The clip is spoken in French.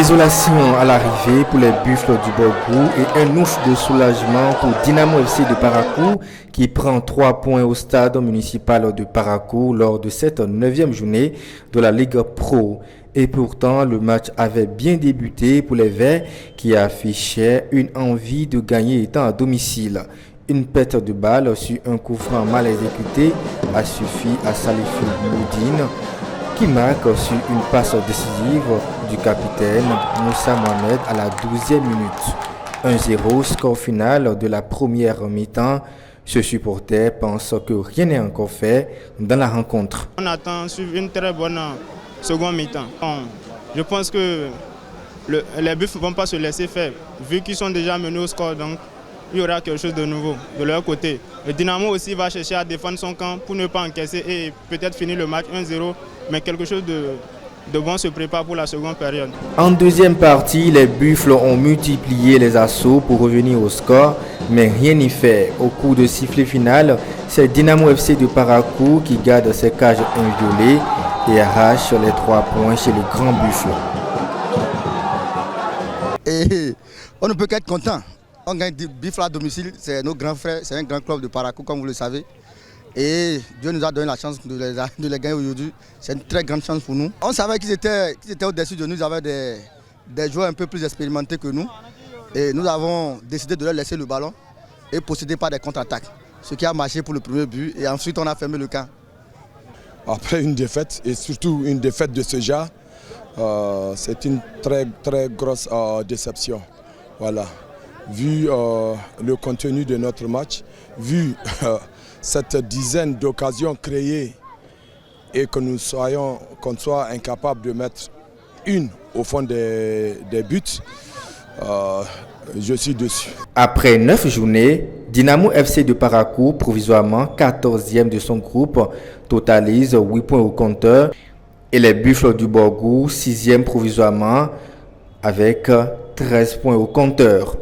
Désolation à l'arrivée pour les Buffles du Borgou et un ouf de soulagement pour Dynamo FC de Parakou qui prend 3 points au stade municipal de Parakou lors de cette 9e journée de la Ligue Pro. Et pourtant, le match avait bien débuté pour les Verts qui affichaient une envie de gagner étant à domicile. Une pète de balle sur un coup franc mal exécuté a suffi à Salifou Moudine qui marque sur une passe décisive du capitaine Moussa Mohamed à la 12e minute. 1-0, score final de la première mi-temps. Ce supporter pense que rien n'est encore fait dans la rencontre. On attend sur une très bonne seconde mi-temps. Je pense que les Buffles ne vont pas se laisser faire. Vu qu'ils sont déjà menés au score, donc il y aura quelque chose de nouveau de leur côté. Le Dynamo aussi va chercher à défendre son camp pour ne pas encaisser et peut-être finir le match 1-0. Mais quelque chose de bon se prépare pour la seconde période. En deuxième partie, les Buffles ont multiplié les assauts pour revenir au score, mais rien n'y fait. Au coup de sifflet final, c'est Dynamo FC de Parakou qui garde ses cages inviolées et arrache les 3 points chez le Grand Buffle. Et on ne peut qu'être content. On gagne Buffle à domicile, c'est nos grands frères, c'est un grand club de Parakou comme vous le savez. Et Dieu nous a donné la chance de les gagner aujourd'hui. C'est une très grande chance pour nous. On savait qu'ils étaient au-dessus de nous, ils avaient des joueurs un peu plus expérimentés que nous. Et nous avons décidé de leur laisser le ballon et procéder par des contre-attaques. Ce qui a marché pour le premier but et ensuite on a fermé le camp. Après une défaite, et surtout une défaite de ce genre, c'est une très grosse déception. Voilà. Vu le contenu de notre match, vu cette dizaine d'occasions créées et que qu'on soit incapable de mettre une au fond des buts, je suis dessus. Après 9 journées, Dynamo FC de Parakou, provisoirement 14e de son groupe, totalise 8 points au compteur et les Buffles du Borgou, 6e provisoirement avec 13 points au compteur.